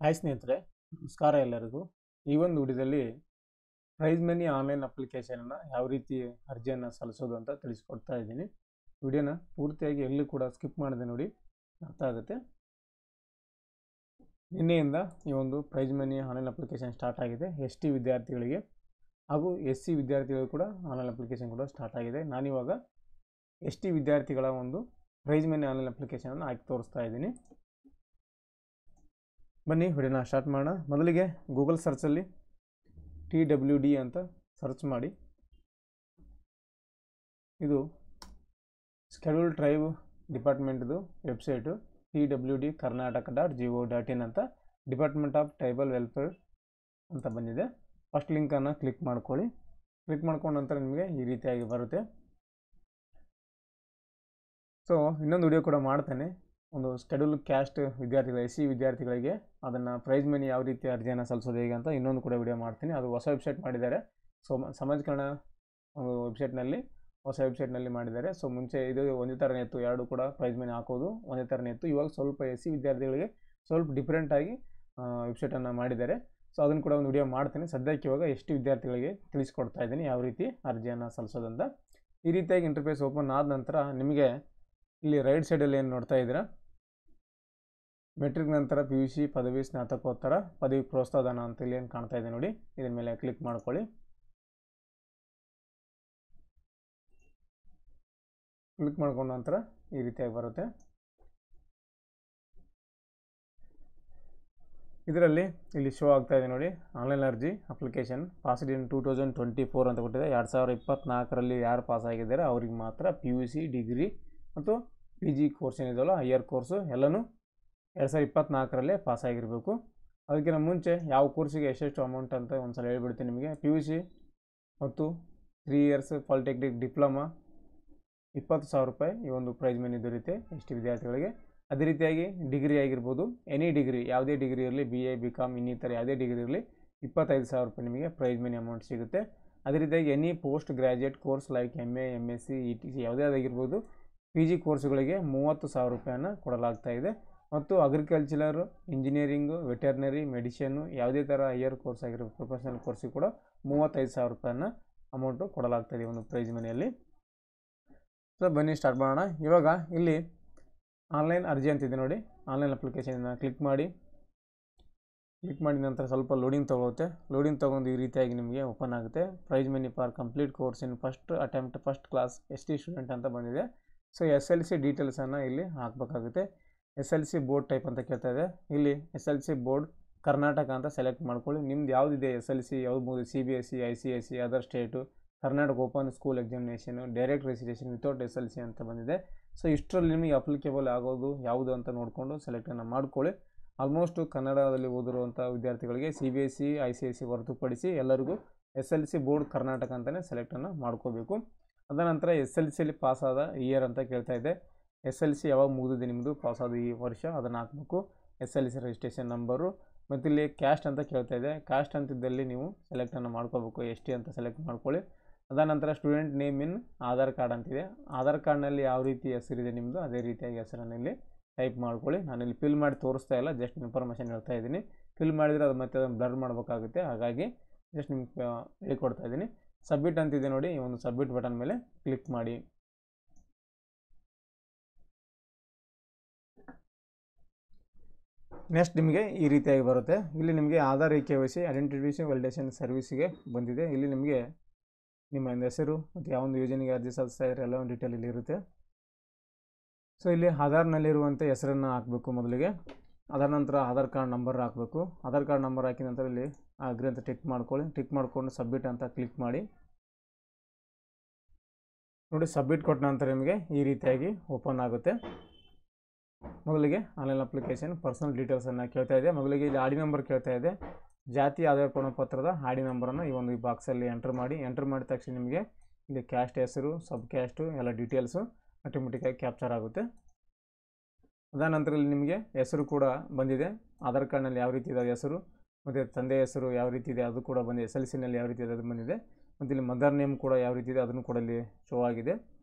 Hi ಸ್ನೇಹಿತರೆ, ನಮಸ್ಕಾರ ಎಲ್ಲರಿಗೂ. ಈ ಒಂದು ವಿಡಿಯೋದಲ್ಲಿ ಪ್ರೈಸ್ ಮನಿ ಆನ್ಲೈನ್ ಅಪ್ಲಿಕೇಶನನ್ನು ಯಾವ ರೀತಿ ಅರ್ಜಿಯನ್ನು ಸಲ್ಲಿಸೋದು ಅಂತ ತಿಳಿಸ್ಕೊಡ್ತಾ ಇದ್ದೀನಿ. ವಿಡಿಯೋನ ಪೂರ್ತಿಯಾಗಿ ಎಲ್ಲೂ ಕೂಡ ಸ್ಕಿಪ್ ಮಾಡದೆ ನೋಡಿ, ಅರ್ಥ ಆಗುತ್ತೆ. ನಿನ್ನೆಯಿಂದ ಈ ಒಂದು prize money online application start ಆಗಿದೆ. ST ವಿದ್ಯಾರ್ಥಿಗಳಿಗೆ ಹಾಗೂ SC ವಿದ್ಯಾರ್ಥಿಗಳು ಕೂಡ ಆನ್ಲೈನ್ ಅಪ್ಲಿಕೇಶನ್ ಕೂಡ ಸ್ಟಾರ್ಟ್ ಆಗಿದೆ. ನಾನಿವಾಗ ST ವಿದ್ಯಾರ್ಥಿಗಳ ಒಂದು ಪ್ರೈಸ್ ಮನಿ ಆನ್ಲೈನ್ ಅಪ್ಲಿಕೇಶನನ್ನು ಹಾಕಿ ತೋರಿಸ್ತಾ ಇದ್ದೀನಿ. ಬನ್ನಿ ವಿಡಿಯೋನ ಸ್ಟಾರ್ಟ್ ಮಾಡೋಣ. ಮೊದಲಿಗೆ ಗೂಗಲ್ ಸರ್ಚಲ್ಲಿ TWD ಅಂತ ಸರ್ಚ್ ಮಾಡಿ. ಇದು ಶೆಡ್ಯೂಲ್ ಟ್ರೈಬ್ ಡಿಪಾರ್ಟ್ಮೆಂಟ್ದು ವೆಬ್ಸೈಟು TWD karnataka.go.in ಅಂತ ಡಿಪಾರ್ಟ್ಮೆಂಟ್ ಆಫ್ ಟ್ರೈಬಲ್ ವೆಲ್ಫೇರ್ ಅಂತ ಬಂದಿದೆ. ಫಸ್ಟ್ ಲಿಂಕನ್ನು ಕ್ಲಿಕ್ ಮಾಡ್ಕೊಳ್ಳಿ. ಕ್ಲಿಕ್ ಮಾಡ್ಕೊಂಡ ನಂತರ ನಿಮಗೆ ಈ ರೀತಿಯಾಗಿ ಬರುತ್ತೆ. ಸೊ ಇನ್ನೊಂದು ವಿಡಿಯೋ ಕೂಡ ಮಾಡ್ತೇನೆ, ಒಂದು ಶೆಡ್ಯೂಲ್ ಕ್ಯಾಸ್ಟ್ ವಿದ್ಯಾರ್ಥಿಗಳು SC ವಿದ್ಯಾರ್ಥಿಗಳಿಗೆ ಅದನ್ನು ಪ್ರೈಸ್ ಮನಿ ಯಾವ ರೀತಿ ಅರ್ಜಿಯನ್ನು ಸಲ್ಲಿಸೋದು ಹೇಗೆ ಅಂತ ಇನ್ನೊಂದು ಕೂಡ ವಿಡಿಯೋ ಮಾಡ್ತೀನಿ. ಅದು ಹೊಸ ವೆಬ್ಸೈಟ್ ಮಾಡಿದ್ದಾರೆ. ಸೊ ಸಮಾಜಕರಣ ಒಂದು ಹೊಸ ವೆಬ್ಸೈಟ್ನಲ್ಲಿ ಮಾಡಿದ್ದಾರೆ. ಸೊ ಮುಂಚೆ ಇದು ಒಂದೇ ಥರನೇ ಇತ್ತು, ಎರಡು ಕೂಡ ಪ್ರೈಸ್ ಮನಿ ಹಾಕೋದು ಒಂದೇ ಥರನೇ ಇತ್ತು. ಇವಾಗ ಸ್ವಲ್ಪ SC ವಿದ್ಯಾರ್ಥಿಗಳಿಗೆ ಸ್ವಲ್ಪ ಡಿಫ್ರೆಂಟಾಗಿ ವೆಬ್ಸೈಟನ್ನು ಮಾಡಿದ್ದಾರೆ. ಸೊ ಅದನ್ನು ಕೂಡ ಒಂದು ವಿಡಿಯೋ ಮಾಡ್ತೀನಿ. ಸದ್ಯಕ್ಕೆ ಇವಾಗ ST ವಿದ್ಯಾರ್ಥಿಗಳಿಗೆ ತಿಳಿಸ್ಕೊಡ್ತಾ ಇದ್ದೀನಿ ಯಾವ ರೀತಿ ಅರ್ಜಿಯನ್ನು ಸಲ್ಲಿಸೋದಂತ. ಈ ರೀತಿಯಾಗಿ ಇಂಟರ್ಫೇಸ್ ಓಪನ್ ಆದ ನಂತರ ನಿಮಗೆ ಇಲ್ಲಿ ರೈಟ್ ಸೈಡಲ್ಲಿ ಏನು ನೋಡ್ತಾ ಇದ್ದೀರಾ, ಮೆಟ್ರಿಕ್ ನಂತರ PUC ಪದವಿ ಸ್ನಾತಕೋತ್ತರ ಪದವಿ ಪ್ರೋತ್ಸಾಹಧನ ಅಂತ ಇಲ್ಲಿ ಏನು ಕಾಣ್ತಾ ಇದೆ ನೋಡಿ, ಇದರ ಮೇಲೆ ಕ್ಲಿಕ್ ಮಾಡ್ಕೊಳ್ಳಿ. ಕ್ಲಿಕ್ ಮಾಡ್ಕೊಂಡ ನಂತರ ಈ ರೀತಿಯಾಗಿ ಬರುತ್ತೆ. ಇದರಲ್ಲಿ ಇಲ್ಲಿ ಶೋ ಆಗ್ತಾ ಇದೆ ನೋಡಿ, ಆನ್ಲೈನ್ ಅರ್ಜಿ ಅಪ್ಲಿಕೇಶನ್ ಪಾಸ್ಡ್ ಇನ್ 2024 ಅಂತ ಕೊಟ್ಟಿದೆ. 2024ರಲ್ಲಿ ಯಾರು ಪಾಸ್ ಆಗಿದ್ದಾರೆ ಅವ್ರಿಗೆ ಮಾತ್ರ PUC ಡಿಗ್ರಿ ಮತ್ತು PG ಕೋರ್ಸ್ ಏನಿದೆಯಲ್ಲ ಹೈಯರ್ ಕೋರ್ಸು ಎಲ್ಲನೂ 2024ರಲ್ಲೇ ಪಾಸ್ ಆಗಿರಬೇಕು. ಅದಕ್ಕಿಂತ ಮುಂಚೆ ಯಾವ ಕೋರ್ಸಿಗೆ ಎಷ್ಟೆಷ್ಟು ಅಮೌಂಟ್ ಅಂತ ಒಂದು ಸಲ ಹೇಳ್ಬಿಡ್ತೀನಿ ನಿಮಗೆ. PUC ಮತ್ತು 3 ಇಯರ್ಸ್ ಪಾಲಿಟೆಕ್ನಿಕ್ ಡಿಪ್ಲೊಮಾ 20,000 ರೂಪಾಯಿ ಈ ಒಂದು ಪ್ರೈಸ್ ಮನಿ ದೊರೆಯುತ್ತೆ ST ವಿದ್ಯಾರ್ಥಿಗಳಿಗೆ. ಅದೇ ರೀತಿಯಾಗಿ ಡಿಗ್ರಿ ಆಗಿರ್ಬೋದು, ಎನಿ ಡಿಗ್ರಿ ಯಾವುದೇ ಡಿಗ್ರಿ ಇರಲಿ, BA BCom ಇನ್ನಿತರ ಯಾವುದೇ ಡಿಗ್ರಿ ಇರಲಿ 25,000 ರೂಪಾಯಿ ನಿಮಗೆ ಪ್ರೈಸ್ ಮನಿ ಅಮೌಂಟ್ ಸಿಗುತ್ತೆ. ಅದೇ ರೀತಿಯಾಗಿ any post graduate course like MA MSc ETC ಯಾವುದೇ ಆಗಿರ್ಬೋದು, PG ಕೋರ್ಸ್ಗಳಿಗೆ 30,000 ರೂಪಾಯಿಯನ್ನು ಕೊಡಲಾಗ್ತಾ ಇದೆ. ಮತ್ತು ಅಗ್ರಿಕಲ್ಚರ್, ಇಂಜಿನಿಯರಿಂಗು, ವೆಟರ್ನರಿ, ಮೆಡಿಷನ್ನು ಯಾವುದೇ ಥರ ಹೈಯರ್ ಕೋರ್ಸ್ ಆಗಿರೋ ಪ್ರೊಫೆಷನಲ್ ಕೋರ್ಸಿಗೆ ಕೂಡ 35,000 ರೂಪಾಯಿಯನ್ನು ಅಮೌಂಟು ಕೊಡಲಾಗ್ತಾಯಿದೆ ಒಂದು ಪ್ರೈಸ್ ಮನಿಯಲ್ಲಿ. ಸೊ ಬನ್ನಿ ಸ್ಟಾರ್ಟ್ ಮಾಡೋಣ. ಇವಾಗ ಇಲ್ಲಿ ಆನ್ಲೈನ್ ಅರ್ಜಿ ಅಂತಿದೆ ನೋಡಿ, ಆನ್ಲೈನ್ ಅಪ್ಲಿಕೇಶನ್ನ ಕ್ಲಿಕ್ ಮಾಡಿ ನಂತರ ಸ್ವಲ್ಪ ಲೋಡಿಂಗ್ ತೊಗೊಳುತ್ತೆ. ಲೋಡಿಂಗ್ ತೊಗೊಂಡು ಈ ರೀತಿಯಾಗಿ ನಿಮಗೆ ಓಪನ್ ಆಗುತ್ತೆ. Prize money for complete course in first attempt first class ST student ಅಂತ ಬಂದಿದೆ. ಸೊ SLC ಡೀಟೇಲ್ಸನ್ನು ಇಲ್ಲಿ ಹಾಕಬೇಕಾಗುತ್ತೆ. SLC ಬೋರ್ಡ್ ಟೈಪ್ ಅಂತ ಕೇಳ್ತಾ ಇದೆ. ಇಲ್ಲಿ SLC ಬೋರ್ಡ್ ಕರ್ನಾಟಕ ಅಂತ ಸೆಲೆಕ್ಟ್ ಮಾಡ್ಕೊಳ್ಳಿ. ನಿಮ್ದು ಯಾವುದಿದೆ SLC ಯಾವ್ದು ಮುಗಿದು CBSE ICSE other state, Karnataka open school examination, direct registration without SLC ಅಂತ ಬಂದಿದೆ. ಸೊ ಇಷ್ಟರಲ್ಲಿ ನಿಮಗೆ ಅಪ್ಲಿಕೇಬಲ್ ಆಗೋದು ಯಾವುದು ಅಂತ ನೋಡಿಕೊಂಡು ಸೆಲೆಕ್ಟನ್ನು ಮಾಡ್ಕೊಳ್ಳಿ. ಆಲ್ಮೋಸ್ಟು ಕನ್ನಡದಲ್ಲಿ ಓದಿರುವಂಥ ವಿದ್ಯಾರ್ಥಿಗಳಿಗೆ CBSE ICSE ಹೊರತುಪಡಿಸಿ ಎಲ್ಲರಿಗೂ SLC ಬೋರ್ಡ್ ಕರ್ನಾಟಕ ಅಂತಲೇ ಸೆಲೆಕ್ಟನ್ನು ಮಾಡ್ಕೋಬೇಕು. ಅದನಂತರ SLCಯಲ್ಲಿ ಪಾಸಾದ ಇಯರ್ ಅಂತ ಕೇಳ್ತಾ ಇದೆ. SLC ಯಾವಾಗ ಮುಗಿದಿದೆ ನಿಮ್ಮದು ಪಾಸಾದ ಈ ವರ್ಷ ಅದನ್ನು ಹಾಕಬೇಕು. SLC ರಿಜಿಸ್ಟ್ರೇಷನ್ ನಂಬರು ಮತ್ತು ಇಲ್ಲಿ ಕ್ಯಾಸ್ಟ್ ಅಂತ ಕೇಳ್ತಾ ಇದೆ. ಕ್ಯಾಸ್ಟ್ ಅಂತಿದ್ದಲ್ಲಿ ನೀವು ಸೆಲೆಕ್ಟನ್ನು ಮಾಡ್ಕೋಬೇಕು, ST ಅಂತ ಸೆಲೆಕ್ಟ್ ಮಾಡ್ಕೊಳ್ಳಿ. ಅದಾನಂತರ student name in Aadhaar card ಅಂತಿದೆ. ಆಧಾರ್ ಕಾರ್ಡ್ನಲ್ಲಿ ಯಾವ ರೀತಿ ಹೆಸರಿದೆ ನಿಮ್ಮದು ಅದೇ ರೀತಿಯಾಗಿ ಹೆಸರನ್ನು ಇಲ್ಲಿ ಟೈಪ್ ಮಾಡ್ಕೊಳ್ಳಿ. ನಾನಿಲ್ಲಿ ಫಿಲ್ ಮಾಡಿ ತೋರಿಸ್ತಾ ಇಲ್ಲ, ಜಸ್ಟ್ ಇನ್ಫಾರ್ಮೇಷನ್ ಹೇಳ್ತಾ ಇದ್ದೀನಿ. ಫಿಲ್ ಮಾಡಿದರೆ ಅದು ಮತ್ತೆ ಅದನ್ನು ಬ್ಲರ್ ಮಾಡಬೇಕಾಗುತ್ತೆ, ಹಾಗಾಗಿ ಜಸ್ಟ್ ನಿಮ್ಗೆ ಹೇಳಿಕೊಡ್ತಾ ಇದ್ದೀನಿ. ಸಬ್ಮಿಟ್ ಅಂತಿದೆ ನೋಡಿ, ಈ ಒಂದು ಸಬ್ಮಿಟ್ ಬಟನ್ ಮೇಲೆ ಕ್ಲಿಕ್ ಮಾಡಿ. ನೆಕ್ಸ್ಟ್ ನಿಮಗೆ ಈ ರೀತಿಯಾಗಿ ಬರುತ್ತೆ. ಇಲ್ಲಿ ನಿಮಗೆ ಆಧಾರ್ KYC ಐಡೆಂಟಿಫಿಕೇಷನ್ ವ್ಯಾಲಿಡೇಷನ್ ಸರ್ವಿಸಿಗೆ ಬಂದಿದೆ. ಇಲ್ಲಿ ನಿಮಗೆ ನಿಮ್ಮ ಹೆಸರು ಮತ್ತು ಯಾವ ಒಂದು ಯೋಜನೆಗೆ ಅರ್ಜಿ ಸಲ್ಲಿಸ್ತಾ ಇದ್ದಾರೆ ಎಲ್ಲ ಒಂದು ಡೀಟೇಲ್ ಇಲ್ಲಿ ಇರುತ್ತೆ. ಸೊ ಇಲ್ಲಿ ಆಧಾರ್ನಲ್ಲಿರುವಂಥ ಹೆಸರನ್ನು ಹಾಕಬೇಕು ಮೊದಲಿಗೆ. ಅದರ ನಂತರ ಆಧಾರ್ ಕಾರ್ಡ್ ನಂಬರ್ ಹಾಕಬೇಕು. ಆಧಾರ್ ಕಾರ್ಡ್ ನಂಬರ್ ಹಾಕಿದ ನಂತರ ಇಲ್ಲಿ ಅಗ್ರಿ ಅಂತ ಟಿಕ್ ಮಾಡ್ಕೊಳ್ಳಿ. ಟಿಕ್ ಮಾಡಿಕೊಂಡು ಸಬ್ಮಿಟ್ ಅಂತ ಕ್ಲಿಕ್ ಮಾಡಿ ನೋಡಿ. ಸಬ್ಮಿಟ್ ಕೊಟ್ಟ ನಂತರ ನಿಮಗೆ ಈ ರೀತಿಯಾಗಿ ಓಪನ್ ಆಗುತ್ತೆ. ಮೊದಲಿಗೆ ಆನ್ಲೈನ್ ಅಪ್ಲಿಕೇಶನ್ ಪರ್ಸನಲ್ ಡೀಟೇಲ್ಸನ್ನು ಕೇಳ್ತಾ ಇದೆ. ಮೊದಲಿಗೆ ಇಲ್ಲಿ ID ನಂಬರ್ ಕೇಳ್ತಾ ಇದೆ. ಜಾತಿ ಆದಾಯ ಪ್ರಮಾಣಪತ್ರದ ID ನಂಬರನ್ನು ಈ ಒಂದು ಬಾಕ್ಸಲ್ಲಿ ಎಂಟರ್ ಮಾಡಿ. ಎಂಟರ್ ಮಾಡಿದ ತಕ್ಷಣ ನಿಮಗೆ ಇಲ್ಲಿ ಕ್ಯಾಸ್ಟ್ ಹೆಸರು, ಸಬ್ ಕ್ಯಾಸ್ಟು ಎಲ್ಲ ಡೀಟೇಲ್ಸು ಆಟೋಮೆಟಿಕ್ಕಾಗಿ ಕ್ಯಾಪ್ಚರ್ ಆಗುತ್ತೆ. ಅದಾನಂತರ ಇಲ್ಲಿ ನಿಮಗೆ ಹೆಸರು ಕೂಡ ಬಂದಿದೆ. ಆಧಾರ್ ಕಾರ್ಡ್ನಲ್ಲಿ ಯಾವ ರೀತಿ ಇದೆ ಹೆಸರು ಮತ್ತು ತಂದೆ ಹೆಸರು ಯಾವ ರೀತಿ ಇದೆ ಅದು ಕೂಡ ಬಂದಿದೆ. SLCನಲ್ಲಿ ಯಾವ ರೀತಿ ಇದೆ ಅದು ಬಂದಿದೆ. ಮತ್ತು ಇಲ್ಲಿ ಮದರ್ ನೇಮ್ ಕೂಡ ಯಾವ ರೀತಿ ಇದೆ ಅದನ್ನು ಕೂಡ ಇಲ್ಲಿ ಶೋ ಆಗಿದೆ.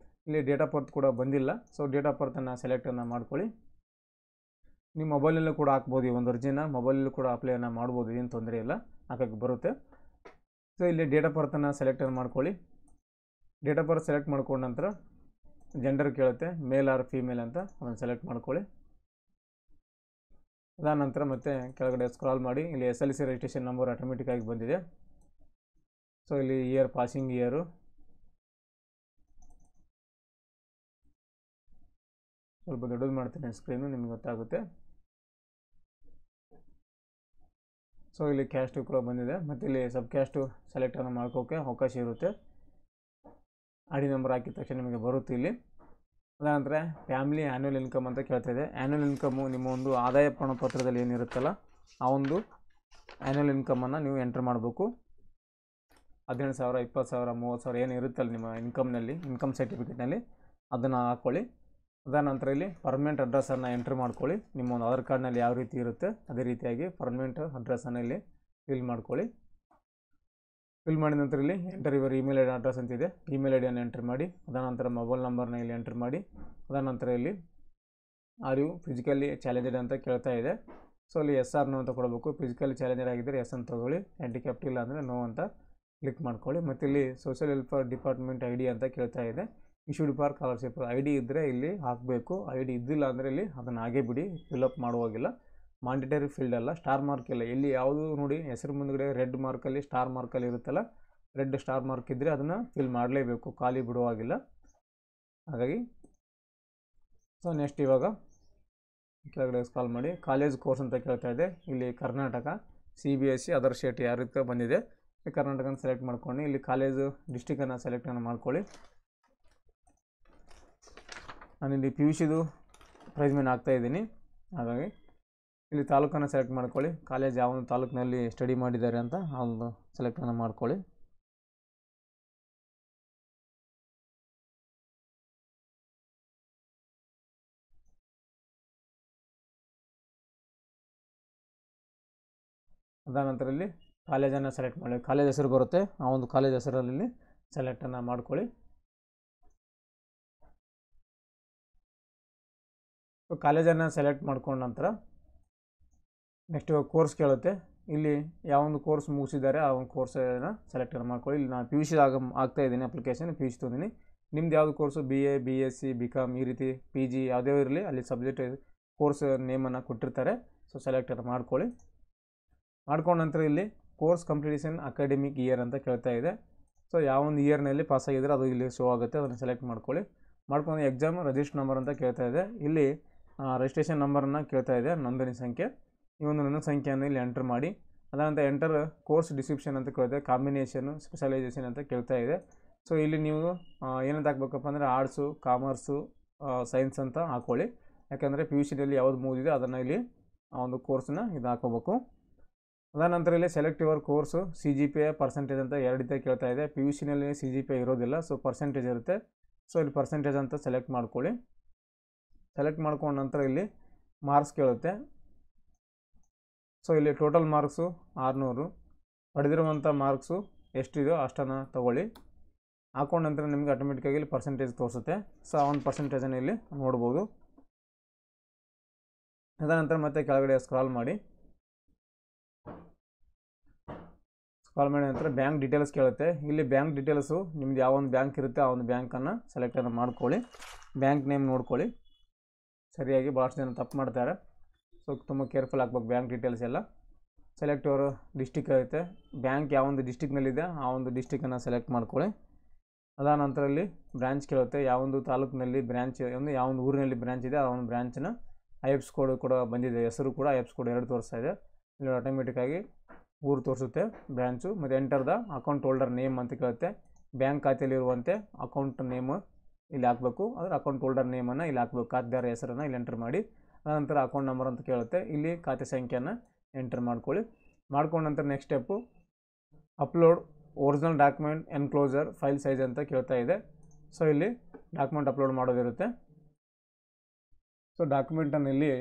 ಇಲ್ಲಿ ಡೇಟ್ ಆಫ್ ಬರ್ತ್ ಕೂಡ ಬಂದಿಲ್ಲ. ಸೊ ಡೇಟ್ ಆಫ್ ಬರ್ತನ್ನು ಸೆಲೆಕ್ಟನ್ನು ಮಾಡ್ಕೊಳ್ಳಿ. ನೀವು ಮೊಬೈಲಲ್ಲೂ ಕೂಡ ಹಾಕ್ಬೋದು. ಈ ಒಂದು ಅರ್ಜಿನ ಮೊಬೈಲಲ್ಲೂ ಕೂಡ ಅಪ್ಲೈನ ಮಾಡ್ಬೋದು, ಏನು ತೊಂದರೆ ಇಲ್ಲ, ಹಾಕಕ್ಕೆ ಬರುತ್ತೆ. ಸೊ ಇಲ್ಲಿ ಡೇಟ್ ಆಫ್ ಬರ್ತನ್ನು ಸೆಲೆಕ್ಟನ್ನು ಮಾಡ್ಕೊಳ್ಳಿ. ಡೇಟ್ ಆಫ್ ಬರ್ತ್ ಸೆಲೆಕ್ಟ್ ಮಾಡ್ಕೊಂಡ ನಂತರ ಜೆಂಡರ್ ಕೇಳುತ್ತೆ, ಮೇಲ್ ಆರ್ ಫೀಮೇಲ್ ಅಂತ ಅದನ್ನು ಸೆಲೆಕ್ಟ್ ಮಾಡ್ಕೊಳ್ಳಿ. ಅದಾದ ನಂತರ ಮತ್ತೆ ಕೆಳಗಡೆ ಸ್ಕ್ರಾಲ್ ಮಾಡಿ, ಇಲ್ಲಿ SLC ರಿಜಿಸ್ಟ್ರೇಷನ್ ನಂಬರ್ ಆಟೋಮೆಟಿಕ್ಕಾಗಿ ಬಂದಿದೆ. ಸೊ ಇಲ್ಲಿ ಇಯರ್, ಪಾಸಿಂಗ್ ಇಯರು, ಸ್ವಲ್ಪ ದೊಡ್ಡದು ಮಾಡ್ತೀನಿ ಸ್ಕ್ರೀನು, ನಿಮ್ಗೆ ಗೊತ್ತಾಗುತ್ತೆ. ಸೊ ಇಲ್ಲಿ ಕ್ಯಾಸ್ಟು ಕೂಡ ಬಂದಿದೆ, ಮತ್ತು ಇಲ್ಲಿ ಸಬ್ ಕ್ಯಾಸ್ಟು ಸೆಲೆಕ್ಟನ್ನು ಮಾಡ್ಕೋಕ್ಕೆ ಅವಕಾಶ ಇರುತ್ತೆ. ID ನಂಬರ್ ಹಾಕಿದ ತಕ್ಷಣ ನಿಮಗೆ ಬರುತ್ತೆ ಇಲ್ಲಿ. ಅದಾನಂತರ ಫ್ಯಾಮಿಲಿ ಆ್ಯನ್ಯುವಲ್ ಇನ್ಕಮ್ ಅಂತ ಕೇಳ್ತಾಯಿದೆ. ಆ್ಯನ್ಯುವಲ್ ಇನ್ಕಮ್ಮು ನಿಮ್ಮ ಒಂದು ಆದಾಯ ಪ್ರಮಾಣಪತ್ರದಲ್ಲಿ ಏನಿರುತ್ತಲ್ಲ ಆ ಒಂದು ಆ್ಯನ್ಯುವಲ್ ಇನ್ಕಮನ್ನು ನೀವು ಎಂಟ್ರ್ ಮಾಡಬೇಕು. 18,000, 20,000, 30,000 ಏನು ಇರುತ್ತಲ್ಲ ನಿಮ್ಮ ಇನ್ಕಮ್ನಲ್ಲಿ, ಇನ್ಕಮ್ ಸರ್ಟಿಫಿಕೇಟ್ನಲ್ಲಿ ಅದನ್ನು ಹಾಕ್ಕೊಳ್ಳಿ. ಅದಾದ ನಂತರ ಇಲ್ಲಿ ಪರ್ಮನೆಂಟ್ ಅಡ್ರೆಸ್ಸನ್ನು ಎಂಟ್ರ್ ಮಾಡ್ಕೊಳ್ಳಿ. ನಿಮ್ಮ ಒಂದು ಆಧಾರ್ ಕಾರ್ಡ್ನಲ್ಲಿ ಯಾವ ರೀತಿ ಇರುತ್ತೆ ಅದೇ ರೀತಿಯಾಗಿ ಪರ್ಮನೆಂಟ್ ಅಡ್ರೆಸ್ಸನ್ನು ಇಲ್ಲಿ ಫಿಲ್ ಮಾಡ್ಕೊಳ್ಳಿ. ಫಿಲ್ ಮಾಡಿದ ನಂತರ ಇಲ್ಲಿ ಎಂಟರ್ ಯುವರ್ ಇಮೇಲ್ ಅಡ್ರೆಸ್ ಅಂತಿದೆ, ಇಮೇಲ್ ಐಡಿಯನ್ನು ಎಂಟ್ರ್ ಮಾಡಿ. ಅದಾದ ನಂತರ ಮೊಬೈಲ್ ನಂಬರ್ನ ಇಲ್ಲಿ ಎಂಟ್ರ್ ಮಾಡಿ. ಅದಾದ ನಂತರ ಇಲ್ಲಿ ಆರ್ ಯು ಫಿಸಿಕಲಿ ಚಾಲೆಂಜೆಡ್ ಅಂತ ಕೇಳ್ತಾ ಇದೆ. ಸೊ ಅಲ್ಲಿ ಎಸ್ ಆರ್ ನೋ ಅಂತ ಕೊಡಬೇಕು. ಫಿಸಿಕಲಿ ಚಾಲೆಂಜೆಡ್ ಆಗಿದ್ದರೆ ಎಸ್ ಅಂತ ತೊಗೊಳ್ಳಿ, ಹ್ಯಾಂಡಿಕ್ಯಾಪ್ಟ್ ಇಲ್ಲ ಅಂದರೆ ನೋ ಅಂತ ಕ್ಲಿಕ್ ಮಾಡ್ಕೊಳ್ಳಿ. ಮತ್ತು ಇಲ್ಲಿ ಸೋಷಿಯಲ್ ವೆಲ್ಫೇರ್ ಡಿಪಾರ್ಟ್ಮೆಂಟ್ ID ಅಂತ ಕೇಳ್ತಾ ಇದೆ. ಇಶ್ಯೂಡ್ ಫಾರ್ ಸ್ಕಾಲರ್ಶಿಪ್ ID ಇದ್ದರೆ ಇಲ್ಲಿ ಹಾಕಬೇಕು, ID ಇದ್ದಿಲ್ಲ ಅಂದರೆ ಇಲ್ಲಿ ಅದನ್ನು ಹಾಗೆ ಬಿಡಿ, ಫಿಲ್ಅಪ್ ಮಾಡುವಾಗಿಲ್ಲ. ಮಾಂಡೇಟರಿ ಫೀಲ್ಡ್ ಅಲ್ಲ, ಸ್ಟಾರ್ ಮಾರ್ಕ್ ಇಲ್ಲ ಇಲ್ಲಿ ಯಾವುದು ನೋಡಿ, ಹೆಸರು ಮುಂದುಗಡೆ ರೆಡ್ ಮಾರ್ಕಲ್ಲಿ ಸ್ಟಾರ್ ಮಾರ್ಕಲ್ಲಿ ಇರುತ್ತಲ್ಲ, ರೆಡ್ ಸ್ಟಾರ್ ಮಾರ್ಕ್ ಇದ್ದರೆ ಅದನ್ನು ಫಿಲ್ ಮಾಡಲೇಬೇಕು, ಖಾಲಿ ಬಿಡುವಾಗಿಲ್ಲ. ಹಾಗಾಗಿ ಸೊ ನೆಕ್ಸ್ಟ್ ಇವಾಗ ಕೆಳಗಡೆ ಸ್ಕ್ರಾಲ್ ಮಾಡಿ, ಕಾಲೇಜ್ ಕೋರ್ಸ್ ಅಂತ ಕೇಳ್ತಾ ಇದೆ. ಇಲ್ಲಿ ಕರ್ನಾಟಕ, CBSE, ಅದರ್ ಸ್ಟೇಟ್ ಯಾವ ರೀತಿ ಬಂದಿದೆ ಈ ಕರ್ನಾಟಕನ ಸೆಲೆಕ್ಟ್ ಮಾಡ್ಕೊಂಡು ಇಲ್ಲಿ ಕಾಲೇಜು ಡಿಸ್ಟಿಕನ್ನು ಸೆಲೆಕ್ಟನ್ನು ಮಾಡ್ಕೊಳ್ಳಿ. ನಾನಿಲ್ಲಿ PUCದು ಪ್ರೈಸ್ ಮೇನ್ ಹಾಕ್ತಾಯಿದ್ದೀನಿ. ಹಾಗಾಗಿ ಇಲ್ಲಿ ತಾಲೂಕನ್ನು ಸೆಲೆಕ್ಟ್ ಮಾಡ್ಕೊಳ್ಳಿ. ಕಾಲೇಜ್ ಯಾವ ಒಂದು ತಾಲೂಕಿನಲ್ಲಿ ಸ್ಟಡಿ ಮಾಡಿದ್ದಾರೆ ಅಂತ ಆ ಒಂದು ಸೆಲೆಕ್ಟನ್ನು ಮಾಡ್ಕೊಳ್ಳಿ. ಅದಾದ ನಂತರ ಇಲ್ಲಿ ಕಾಲೇಜನ್ನು ಸೆಲೆಕ್ಟ್ ಮಾಡಿ, ಕಾಲೇಜ್ ಹೆಸರು ಬರುತ್ತೆ, ಆ ಒಂದು ಕಾಲೇಜ್ ಹೆಸರಲ್ಲಿ ಸೆಲೆಕ್ಟನ್ನು ಮಾಡ್ಕೊಳ್ಳಿ. ಕಾಲೇಜನ್ನು ಸೆಲೆಕ್ಟ್ ಮಾಡ್ಕೊಂಡ ನಂತರ ನೆಕ್ಸ್ಟ್ ಇವಾಗ ಕೋರ್ಸ್ ಕೇಳುತ್ತೆ. ಇಲ್ಲಿ ಯಾವೊಂದು ಕೋರ್ಸ್ ಮುಗಿಸಿದ್ದಾರೆ ಆ ಒಂದು ಕೋರ್ಸನ್ನು ಸೆಲೆಕ್ಟನ್ನು ಮಾಡ್ಕೊಳ್ಳಿ. ಇಲ್ಲಿ ನಾನು PUC ಆಗ್ತಾ ಇದ್ದೀನಿ, ಅಪ್ಲಿಕೇಶನ್ PUC ತೊಗೊಂಡಿನಿ. ನಿಮ್ದು ಯಾವುದು ಕೋರ್ಸು BA, BSc, BCom ಈ ರೀತಿ PG ಯಾವುದೇ ಇರಲಿ ಅಲ್ಲಿ ಸಬ್ಜೆಕ್ಟ್ ಕೋರ್ಸ್ ನೇಮನ್ನು ಕೊಟ್ಟಿರ್ತಾರೆ. ಸೊ ಸೆಲೆಕ್ಟನ್ನು ಮಾಡ್ಕೊಳ್ಳಿ. ಮಾಡ್ಕೊಂಡ ನಂತರ ಇಲ್ಲಿ ಕೋರ್ಸ್ ಕಂಪ್ಲೀಷನ್ ಅಕಾಡೆಮಿಕ್ ಇಯರ್ ಅಂತ ಕೇಳ್ತಾ ಇದೆ. ಸೊ ಯಾವೊಂದು ಇಯರ್ನಲ್ಲಿ ಪಾಸ್ ಆಗಿದ್ರೆ ಅದು ಇಲ್ಲಿ ಶೋ ಆಗುತ್ತೆ, ಅದನ್ನು ಸೆಲೆಕ್ಟ್ ಮಾಡ್ಕೊಳ್ಳಿ. ಮಾಡ್ಕೊಂಡು ಎಕ್ಸಾಮ್ ರಿಜಿಸ್ಟರ್ ನಂಬರ್ ಅಂತ ಕೇಳ್ತಾ ಇದೆ. ಇಲ್ಲಿ ರಿಜಿಸ್ಟ್ರೇಷನ್ ನಂಬರನ್ನು ಕೇಳ್ತಾ ಇದೆ, ನೋಂದಣಿ ಸಂಖ್ಯೆ. ಈ ಒಂದು ನೋಂದಣಿ ಸಂಖ್ಯೆಯನ್ನು ಇಲ್ಲಿ ಎಂಟರ್ ಮಾಡಿ. ಅದಾನಂತರ ಎಂಟರ್ ಕೋರ್ಸ್ ಡಿಸ್ಕ್ರಿಪ್ಷನ್ ಅಂತ ಕೇಳ್ತಾ ಇದೆ, ಕಾಂಬಿನೇಷನು, ಸ್ಪೆಷಲೈಸೇಷನ್ ಅಂತ ಕೇಳ್ತಾ ಇದೆ. ಸೊ ಇಲ್ಲಿ ನೀವು ಏನಂತ ಹಾಕ್ಬೇಕಪ್ಪ ಅಂದರೆ ಆರ್ಟ್ಸು, ಕಾಮರ್ಸು, ಸೈನ್ಸ್ ಅಂತ ಹಾಕ್ಕೊಳ್ಳಿ. ಯಾಕೆಂದರೆ PUCನಲ್ಲಿ ಯಾವುದು ಮುಗಿದಿದೆ ಅದನ್ನು ಇಲ್ಲಿ ಆ ಒಂದು ಕೋರ್ಸನ್ನ ಇದು ಹಾಕೋಬೇಕು. ಅದಾದ ನಂತರ ಇಲ್ಲಿ select your course CGPA percentage ಅಂತ ಎರಡು ರೀತಿ ಕೇಳ್ತಾ ಇದೆ. PUCನಲ್ಲಿ CGPA ಇರೋದಿಲ್ಲ, ಸೊ ಪರ್ಸೆಂಟೇಜ್ ಇರುತ್ತೆ. ಸೊ ಇಲ್ಲಿ ಪರ್ಸೆಂಟೇಜ್ ಅಂತ ಸೆಲೆಕ್ಟ್ ಮಾಡ್ಕೊಳ್ಳಿ. ಸೆಲೆಕ್ಟ್ ಮಾಡ್ಕೊಂಡ ನಂತರ ಇಲ್ಲಿ ಮಾರ್ಕ್ಸ್ ಕೇಳುತ್ತೆ. ಸೊ ಇಲ್ಲಿ ಟೋಟಲ್ ಮಾರ್ಕ್ಸು 600, ಪಡೆದಿರುವಂಥ ಮಾರ್ಕ್ಸು ಎಷ್ಟಿದೆಯೋ ಅಷ್ಟನ್ನು ತೊಗೊಳ್ಳಿ. ಹಾಕೊಂಡ ನಂತರ ನಿಮಗೆ ಆಟೋಮೆಟಿಕ್ಕಾಗಿ ಇಲ್ಲಿ ಪರ್ಸೆಂಟೇಜ್ ತೋರಿಸುತ್ತೆ. ಸೊ ಆ ಒಂದು ಪರ್ಸೆಂಟೇಜನ್ನು ಇಲ್ಲಿ ನೋಡ್ಬೋದು. ಅದಾನಂತರ ಮತ್ತೆ ಕೆಳಗಡೆ ಸ್ಕ್ರಾಲ್ ಮಾಡಿ. ಸ್ಕ್ರಾಲ್ ಮಾಡಿದ ನಂತರ ಬ್ಯಾಂಕ್ ಡೀಟೇಲ್ಸ್ ಕೇಳುತ್ತೆ. ಇಲ್ಲಿ ಬ್ಯಾಂಕ್ ಡೀಟೇಲ್ಸು ನಿಮ್ದು ಯಾವ ಒಂದು ಬ್ಯಾಂಕ್ ಇರುತ್ತೆ ಆ ಒಂದು ಬ್ಯಾಂಕನ್ನು ಸೆಲೆಕ್ಟನ್ನು ಮಾಡ್ಕೊಳ್ಳಿ. ಬ್ಯಾಂಕ್ ನೇಮ್ ನೋಡ್ಕೊಳ್ಳಿ ಸರಿಯಾಗಿ, ಭಾಳಷ್ಟು ಜನ ತಪ್ಪು ಮಾಡ್ತಾರೆ. ಸೊ ತುಂಬ ಕೇರ್ಫುಲ್ ಆಗ್ಬೇಕು ಬ್ಯಾಂಕ್ ಡೀಟೇಲ್ಸ್ ಎಲ್ಲ. ಸೆಲೆಕ್ಟ್ ಅವರು ಡಿಸ್ಟಿಕ್ ಇರುತ್ತೆ, ಬ್ಯಾಂಕ್ ಯಾವ ಒಂದು ಡಿಸ್ಟಿಕ್ನಲ್ಲಿದೆ ಆ ಒಂದು ಡಿಸ್ಟಿಕನ್ನು ಸೆಲೆಕ್ಟ್ ಮಾಡ್ಕೊಳ್ಳಿ. ಅದಾದ ನಂತರ ಇಲ್ಲಿ ಬ್ರ್ಯಾಂಚ್ ಕೇಳುತ್ತೆ, ಯಾವೊಂದು ತಾಲೂಕಿನಲ್ಲಿ ಬ್ರ್ಯಾಂಚ್ ಒಂದು ಯಾವೊಂದು ಊರಿನಲ್ಲಿ ಬ್ರ್ಯಾಂಚ್ ಇದೆ ಆ ಒಂದು ಬ್ರ್ಯಾಂಚಿನ IFS ಕೋಡ್ ಕೂಡ ಬಂದಿದೆ, ಹೆಸರು ಕೂಡ IFS ಕೋಡ್ 2 ತೋರಿಸ್ತಾ ಇದೆ. ಇಲ್ಲಿ ಆಟೋಮೆಟಿಕ್ಕಾಗಿ ಊರು ತೋರಿಸುತ್ತೆ ಬ್ರ್ಯಾಂಚು. ಮತ್ತು enter the account holder name ಅಂತ ಕೇಳುತ್ತೆ. ಬ್ಯಾಂಕ್ ಖಾತೆಯಲ್ಲಿರುವಂತೆ ಅಕೌಂಟ್ ನೇಮು ಇಲ್ಲಿ ಹಾಕಬೇಕು, ಅದರ ಅಕೌಂಟ್ ಹೋಲ್ಡರ್ ನೇಮನ್ನು ಇಲ್ಲಿ ಹಾಕಬೇಕು, ಖಾತೆದಾರ ಹೆಸರನ್ನು ಇಲ್ಲಿ ಎಂಟರ್ ಮಾಡಿ. ಅನಂತರ ಅಕೌಂಟ್ ನಂಬರ್ ಅಂತ ಕೇಳುತ್ತೆ, ಇಲ್ಲಿ ಖಾತೆ ಸಂಖ್ಯೆಯನ್ನು ಎಂಟರ್ ಮಾಡ್ಕೊಳ್ಳಿ. ಮಾಡ್ಕೊಂಡ ನಂತರ next step upload original document enclosure file size ಅಂತ ಕೇಳ್ತಾ ಇದೆ. ಸೊ ಇಲ್ಲಿ ಡಾಕ್ಯುಮೆಂಟ್ ಅಪ್ಲೋಡ್ ಮಾಡೋದಿರುತ್ತೆ. ಸೊ ಡಾಕ್ಯುಮೆಂಟನ್ನು ಇಲ್ಲಿ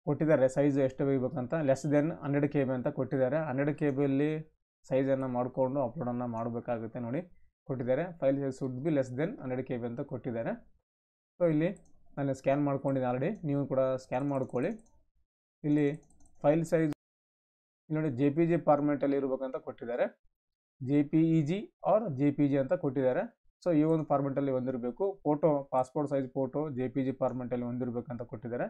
ಕೊಟ್ಟಿದ್ದಾರೆ, ಸೈಜ್ ಎಷ್ಟು ಬೇಕಂತ, ಲೆಸ್ ದೆನ್ 100 KB ಅಂತ ಕೊಟ್ಟಿದ್ದಾರೆ. 100 KBಯಲ್ಲಿ ಸೈಜನ್ನು ಮಾಡಿಕೊಂಡು ಅಪ್ಲೋಡನ್ನು ಮಾಡಬೇಕಾಗುತ್ತೆ. ನೋಡಿ ಕೊಟ್ಟಿದ್ದಾರೆ, file size should be less than 100 KB ಅಂತ ಕೊಟ್ಟಿದ್ದಾರೆ. ಸೊ ಇಲ್ಲಿ ನಾನು ಸ್ಕ್ಯಾನ್ ಮಾಡ್ಕೊಂಡಿದ್ದೀನಿ ಆಲ್ರೆಡಿ, ನೀವು ಕೂಡ ಸ್ಕ್ಯಾನ್ ಮಾಡ್ಕೊಳ್ಳಿ. ಇಲ್ಲಿ ಫೈಲ್ ಸೈಜ್ ನೋಡಿ JPG ಫಾರ್ಮ್ಯಾಟಲ್ಲಿ ಇರಬೇಕಂತ ಕೊಟ್ಟಿದ್ದಾರೆ, JPEG ಆರ್ JPG ಅಂತ ಕೊಟ್ಟಿದ್ದಾರೆ. ಸೊ ಈ ಒಂದು ಫಾರ್ಮೆಟಲ್ಲಿ ಹೊಂದಿರಬೇಕು. Photo passport size photo JPG ಫಾರ್ಮೆಟಲ್ಲಿ ಹೊಂದಿರಬೇಕಂತ ಕೊಟ್ಟಿದ್ದಾರೆ.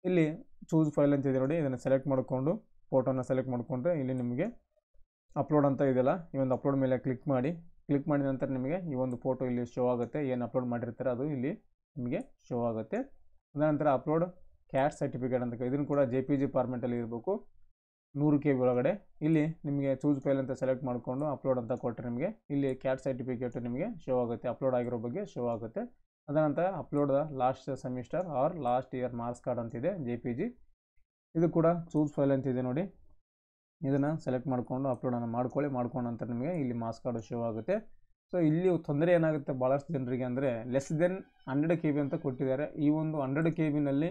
ಇಲ್ಲಿ ಚೂಸ್ ಫೈಲ್ ಅಂತ ಇದೆ ನೋಡಿ, ಇದನ್ನು ಸೆಲೆಕ್ಟ್ ಮಾಡಿಕೊಂಡು ಫೋಟೋನ ಸೆಲೆಕ್ಟ್ ಮಾಡಿಕೊಂಡ್ರೆ ಇಲ್ಲಿ ನಿಮಗೆ ಅಪ್ಲೋಡ್ ಅಂತ ಇದೆಯಲ್ಲ, ಈ ಒಂದು ಅಪ್ಲೋಡ್ ಮೇಲೆ ಕ್ಲಿಕ್ ಮಾಡಿದ ನಂತರ ನಿಮಗೆ ಈ ಒಂದು ಫೋಟೋ ಇಲ್ಲಿ ಶೋ ಆಗುತ್ತೆ. ಏನು ಅಪ್ಲೋಡ್ ಮಾಡಿರ್ತಾರೆ ಅದು ಇಲ್ಲಿ ನಿಮಗೆ ಶೋ ಆಗುತ್ತೆ. ಅದಾನಂತರ ಅಪ್ಲೋಡ್ ಕ್ಯಾಟ್ ಸರ್ಟಿಫಿಕೇಟ್ ಅಂತ, ಇದನ್ನು ಕೂಡ JPG ಫಾರ್ಮೆಟಲ್ಲಿ ಇರಬೇಕು 100 KB ಒಳಗಡೆ. ಇಲ್ಲಿ ನಿಮಗೆ ಚೂಸ್ ಫೈಲ್ ಅಂತ ಸೆಲೆಕ್ಟ್ ಮಾಡಿಕೊಂಡು ಅಪ್ಲೋಡ್ ಅಂತ ಕೊಟ್ಟರೆ ನಿಮಗೆ ಇಲ್ಲಿ ಕ್ಯಾಟ್ ಸರ್ಟಿಫಿಕೇಟ್ ನಿಮಗೆ ಶೋ ಆಗುತ್ತೆ, ಅಪ್ಲೋಡ್ ಆಗಿರೋ ಬಗ್ಗೆ ಶೋ ಆಗುತ್ತೆ. ಅದನಂತರ upload the last semester or last year marks card ಅಂತಿದೆ JPG, ಇದು ಕೂಡ ಚೂಸ್ ಫೈಲ್ ಅಂತಿದೆ ನೋಡಿ. ಇದನ್ನು ಸೆಲೆಕ್ಟ್ ಮಾಡಿಕೊಂಡು ಅಪ್ಲೋಡನ್ನು ಮಾಡ್ಕೊಂಡ ನಂತರ ನಿಮಗೆ ಇಲ್ಲಿ ಮಾರ್ಕ್ಸ್ ಕಾರ್ಡ್ ಶೋ ಆಗುತ್ತೆ. ಸೊ ಇಲ್ಲಿ ತೊಂದರೆ ಏನಾಗುತ್ತೆ ಭಾಳಷ್ಟು ಜನರಿಗೆ ಅಂದರೆ ಲೆಸ್ ದೆನ್ 100 KB ಅಂತ ಕೊಟ್ಟಿದ್ದಾರೆ. ಈ ಒಂದು 100 KBನಲ್ಲಿ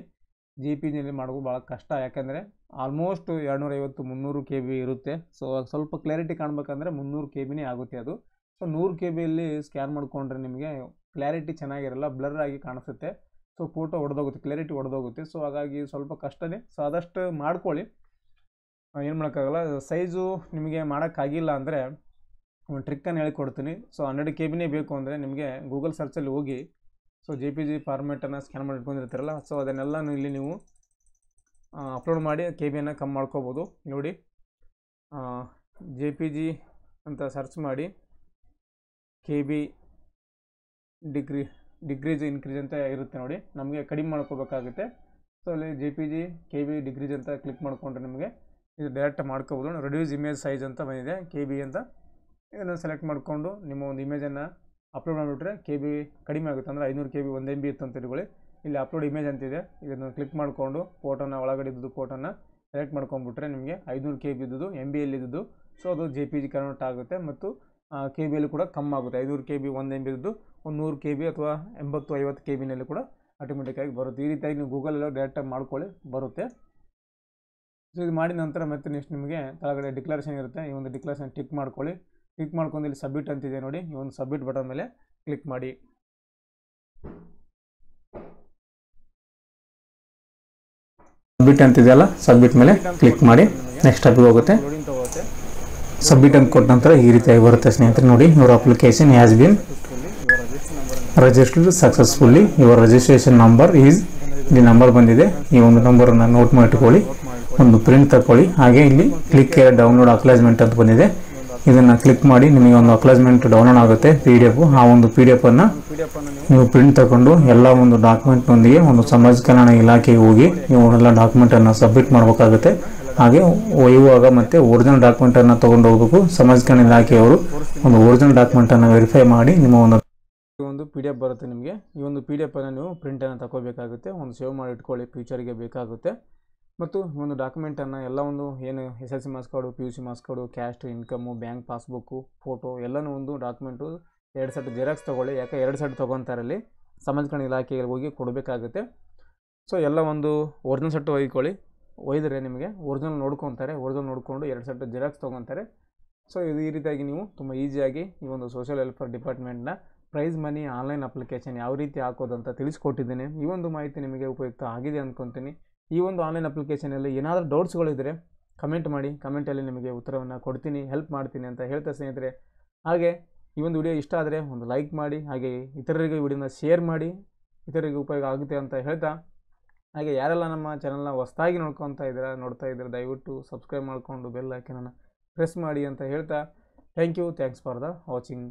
JPGನಲ್ಲಿ ಮಾಡೋದು ಭಾಳ ಕಷ್ಟ, ಯಾಕೆಂದರೆ ಆಲ್ಮೋಸ್ಟ್ 250-300 KB ಇರುತ್ತೆ. ಸೊ ಸ್ವಲ್ಪ ಕ್ಲಾರಿಟಿ ಕಾಣಬೇಕಂದ್ರೆ 300 KBನೇ ಆಗುತ್ತೆ ಅದು. ಸೊ 100 KBಯಲ್ಲಿ ಸ್ಕ್ಯಾನ್ ಮಾಡಿಕೊಂಡ್ರೆ ನಿಮಗೆ ಕ್ಲಾರಿಟಿ ಚೆನ್ನಾಗಿರಲ್ಲ, ಬ್ಲರ್ ಆಗಿ ಕಾಣಿಸುತ್ತೆ. ಸೊ ಫೋಟೋ ಹೊಡೆದೋಗುತ್ತೆ, ಕ್ಲಾರಿಟಿ ಹೊಡೆದೋಗುತ್ತೆ. ಸೊ ಹಾಗಾಗಿ ಸ್ವಲ್ಪ ಕಷ್ಟನೇ. ಸೊ ಆದಷ್ಟು ಮಾಡ್ಕೊಳ್ಳಿ, ಏನು ಮಾಡೋಕ್ಕಾಗಲ್ಲ. ಸೈಜು ನಿಮಗೆ ಮಾಡೋಕ್ಕಾಗಿಲ್ಲ ಅಂದರೆ ಒಂದು ಟ್ರಿಕ್ಕನ್ನು ಹೇಳಿಕೊಡ್ತೀನಿ. ಸೊ 100 KBನೇ ಬೇಕು ಅಂದರೆ ನಿಮಗೆ ಗೂಗಲ್ ಸರ್ಚಲ್ಲಿ ಹೋಗಿ ಸೊ JPG ಫಾರ್ಮೆಟನ್ನು ಸ್ಕ್ಯಾನ್ ಮಾಡಿ ಇಟ್ಕೊಂಡಿರ್ತೀರಲ್ಲ, ಸೊ ಅದನ್ನೆಲ್ಲ ಇಲ್ಲಿ ನೀವು ಅಪ್ಲೋಡ್ ಮಾಡಿ KBಯನ್ನು ಕಮ್ಮಿ ಮಾಡ್ಕೋಬೋದು. ನೋಡಿ JPG ಅಂತ ಸರ್ಚ್ ಮಾಡಿ KB ಡಿಗ್ರೀಸ್ ಇನ್ಕ್ರೀಸ್ ಅಂತ ಇರುತ್ತೆ ನೋಡಿ, ನಮಗೆ ಕಡಿಮೆ ಮಾಡ್ಕೋಬೇಕಾಗುತ್ತೆ. ಸೊ ಅಲ್ಲಿ JPG KB ಡಿಗ್ರೀಸ್ ಅಂತ ಕ್ಲಿಕ್ ಮಾಡಿಕೊಂಡ್ರೆ ನಿಮಗೆ ಇದು ಡೈರೆಕ್ಟ್ ಮಾಡ್ಕೋಬೋದು. ರೆಡ್ಯೂಸ್ ಇಮೇಜ್ ಸೈಜ್ ಅಂತ ಬಂದಿದೆ KB ಅಂತ, ಇದನ್ನು ಸೆಲೆಕ್ಟ್ ಮಾಡಿಕೊಂಡು ನಿಮ್ಮ ಒಂದು ಇಮೇಜನ್ನು ಅಪ್ಲೋಡ್ ಮಾಡಿಬಿಟ್ರೆ KB ಕಡಿಮೆ ಆಗುತ್ತೆ. ಅಂದರೆ 500 KB 1 MB ಇತ್ತು ಅಂತ ಇಟ್ಕೊಳ್ಳಿ, ಇಲ್ಲಿ ಅಪ್ಲೋಡ್ ಇಮೇಜ್ ಅಂತಿದೆ, ಇದನ್ನು ಕ್ಲಿಕ್ ಮಾಡಿಕೊಂಡು ಫೋಟೋನ ಒಳಗಡೆ ಇದ್ದು ಫೋಟೋನ ಸೆಲೆಕ್ಟ್ ಮಾಡ್ಕೊಂಡ್ಬಿಟ್ರೆ ನಿಮಗೆ 500 KB ಇದ್ದು MBಯಲ್ಲಿ ಇದ್ದು ಸೊ ಅದು JPG ಕನ್ವರ್ಟ್ ಆಗುತ್ತೆ. ಮತ್ತು KBಯಲ್ಲಿ ಕೂಡ ಕಮ್ಮಿ ಆಗುತ್ತೆ. 500 KB 1 MB ಇದ್ದು ಒಂದು 100 KB ಅಥವಾ 80-50 KBನಲ್ಲಿ ಕೂಡ ಆಟೋಮೆಟಿಕ್ಕಾಗಿ ಬರುತ್ತೆ. ಈ ರೀತಿಯಾಗಿ ನೀವು ಗೂಗಲಲ್ಲಿ ಡೈರೆಕ್ಟಾಗಿ ಮಾಡ್ಕೊಳ್ಳಿ, ಬರುತ್ತೆ. ಸೊ ಇದು ಮಾಡಿದ ನಂತರ ಮತ್ತೆ ನೆಕ್ಸ್ಟ್ ನಿಮಗೆ ಕೆಳಗಡೆ ಡಿಕ್ಲರೇಷನ್ ಇರುತ್ತೆ, ಈ ಒಂದು ಡಿಕ್ಲರೇಷನ್ ಟಿಕ್ ಮಾಡ್ಕೊಳ್ಳಿ. ಕ್ಲಿಕ್ ಮಾಡ್ಕೊಂಡು ಇಲ್ಲಿ ಸಬ್ಮಿಟ್ ಅಂತಿದೆ ನೋಡಿ, ಈ ಒಂದು ಸಬ್ಮಿಟ್ ಬಟನ್ ಮೇಲೆ ಕ್ಲಿಕ್ ಮಾಡಿ. ಸಬ್ಮಿಟ್ ಅಂತಿದೆಯಲ್ಲ, ಸಬ್ಮಿಟ್ ಮೇಲೆ ಕ್ಲಿಕ್ ಮಾಡಿ ನೆಕ್ಸ್ಟ್ ಟಾಪಿಕ್ ಹೋಗುತ್ತೆ. ಸಬ್ಮಿಟ್ ಅಂತ ಕೊಟ್ಟ ನಂತರ ಈ ರೀತಿಯಾಗಿ ಬರುತ್ತೆ ಸ್ನೇಹಿತರೆ ನೋಡಿ, your application has been registered successfully, your registration number is, ಇಲ್ಲಿ ನಂಬರ್ ಬಂದಿದೆ, ಈ ಒಂದು ನಂಬರನ್ನು ನೋಟ್ ಮಾಡಿಟ್ಕೊಳ್ಳಿ, ಒಂದು ಪ್ರಿಂಟ್ ತಗೊಳ್ಳಿ. ಹಾಗೆ ಇಲ್ಲಿ ಕ್ಲಿಕ್ ಡೌನ್ಲೋಡ್ ಅಕ್ಲಾಜ್ಮೆಂಟ್ ಅಂತ ಬಂದಿದೆ, ಇದನ್ನು ಕ್ಲಿಕ್ ಮಾಡಿ ನಿಮಗೆ ಒಂದು ಅಕ್ಲಾಜ್ಮೆಂಟ್ ಡೌನ್ಲೋಡ್ ಆಗುತ್ತೆ PDF. ಆ ಒಂದು PDF ಅನ್ನು ನೀವು ಪ್ರಿಂಟ್ ತಗೊಂಡು ಎಲ್ಲ ಒಂದು ಡಾಕ್ಯುಮೆಂಟ್ನೊಂದಿಗೆ ಒಂದು ಸಮಾಜ ಕಲ್ಯಾಣ ಇಲಾಖೆಗೆ ಹೋಗಿ ನೀವು ಎಲ್ಲ ಡಾಕ್ಯುಮೆಂಟನ್ನು ಸಬ್ಮಿಟ್ ಮಾಡಬೇಕಾಗುತ್ತೆ. ಹಾಗೆ ಒಯ್ಯುವಾಗ ಮತ್ತು ಒರಿಜಿನಲ್ ಡಾಕ್ಯುಮೆಂಟನ್ನು ತೊಗೊಂಡು ಹೋಗಬೇಕು. ಸಮಾಜ ಕಲ್ಯಾಣ ಇಲಾಖೆಯವರು ಒಂದು ಒರಿಜಿನಲ್ ಡಾಕ್ಯುಮೆಂಟನ್ನು ವೆರಿಫೈ ಮಾಡಿ ನಿಮ್ಮ ಒಂದು PDF ಬರುತ್ತೆ ನಿಮಗೆ. ಈ ಒಂದು PDF ಅನ್ನು ನೀವು ಪ್ರಿಂಟನ್ನು ತಗೋಬೇಕಾಗುತ್ತೆ, ಒಂದು ಸೇವ್ ಮಾಡಿ ಇಟ್ಕೊಳ್ಳಿ, ಫ್ಯೂಚರ್ಗೆ ಬೇಕಾಗುತ್ತೆ. ಮತ್ತು ಒಂದು ಡಾಕ್ಯುಮೆಂಟನ್ನು ಎಲ್ಲ ಒಂದು ಏನು SSLC marks card, PUC marks card, caste income, bank passbook, photo ಎಲ್ಲನೂ ಒಂದು ಡಾಕ್ಯುಮೆಂಟು 2 ಸೆಟ್ ಜೆರಾಕ್ಸ್ ತೊಗೊಳ್ಳಿ. ಯಾಕೆ 2 ಸೆಟ್ ತೊಗೊತಾರಲ್ಲಿ ಸಮಾಜ ಕಲ್ಯಾಣ ಇಲಾಖೆಗೆ ಹೋಗಿ ಕೊಡಬೇಕಾಗುತ್ತೆ. ಸೊ ಎಲ್ಲ ಒಂದು ಒರಿಜಿನಲ್ ಸೆಟ್ ಒಯ್ಕೊಳ್ಳಿ, ಒಯ್ದರೆ ನಿಮಗೆ ಒರಿಜಿನಲ್ ನೋಡ್ಕೊತಾರೆ, ಒರಿಜಿನಲ್ ನೋಡಿಕೊಂಡು 2 ಸೆಟ್ ಜೆರಾಕ್ಸ್ ತೊಗೊತಾರೆ. ಸೊ ಇದು ಈ ರೀತಿಯಾಗಿ ನೀವು ತುಂಬ ಈಸಿಯಾಗಿ ಈ ಒಂದು ಸೋಷಿಯಲ್ ವೆಲ್ಫೇರ್ ಡಿಪಾರ್ಟ್ಮೆಂಟ್ನ ಪ್ರೈಸ್ ಮನಿ ಆನ್ಲೈನ್ ಅಪ್ಲಿಕೇಶನ್ ಯಾವ ರೀತಿ ಹಾಕೋದಂತ ತಿಳಿಸ್ಕೊಟ್ಟಿದ್ದೀನಿ. ಈ ಒಂದು ಮಾಹಿತಿ ನಿಮಗೆ ಉಪಯುಕ್ತ ಆಗಿದೆ ಅಂದ್ಕೊತೀನಿ. ಈ ಒಂದು ಆನ್ಲೈನ್ ಅಪ್ಲಿಕೇಶನಲ್ಲಿ ಏನಾದರೂ ಡೌಟ್ಸ್ಗಳಿದ್ದರೆ ಕಮೆಂಟ್ ಮಾಡಿ, ಕಮೆಂಟಲ್ಲಿ ನಿಮಗೆ ಉತ್ತರವನ್ನು ಕೊಡ್ತೀನಿ, ಹೆಲ್ಪ್ ಮಾಡ್ತೀನಿ ಅಂತ ಹೇಳ್ತಾ ಸ್ನೇಹಿತರೆ. ಹಾಗೆ ಈ ಒಂದು ವಿಡಿಯೋ ಇಷ್ಟ ಆದರೆ ಒಂದು ಲೈಕ್ ಮಾಡಿ, ಹಾಗೆ ಇತರರಿಗೆ ವಿಡಿಯೋನ ಶೇರ್ ಮಾಡಿ, ಇತರರಿಗೆ ಉಪಯೋಗ ಆಗುತ್ತೆ ಅಂತ ಹೇಳ್ತಾ, ಹಾಗೆ ಯಾರೆಲ್ಲ ನಮ್ಮ ಚಾನಲ್ನ ಹೊಸದಾಗಿ ನೋಡ್ತಾ ಇದ್ದೀರಾ ದಯವಿಟ್ಟು ಸಬ್ಸ್ಕ್ರೈಬ್ ಮಾಡಿಕೊಂಡು ಬೆಲ್ ಐಕನನ್ನು ಪ್ರೆಸ್ ಮಾಡಿ ಅಂತ ಹೇಳ್ತಾ, thank you, thanks for the watching.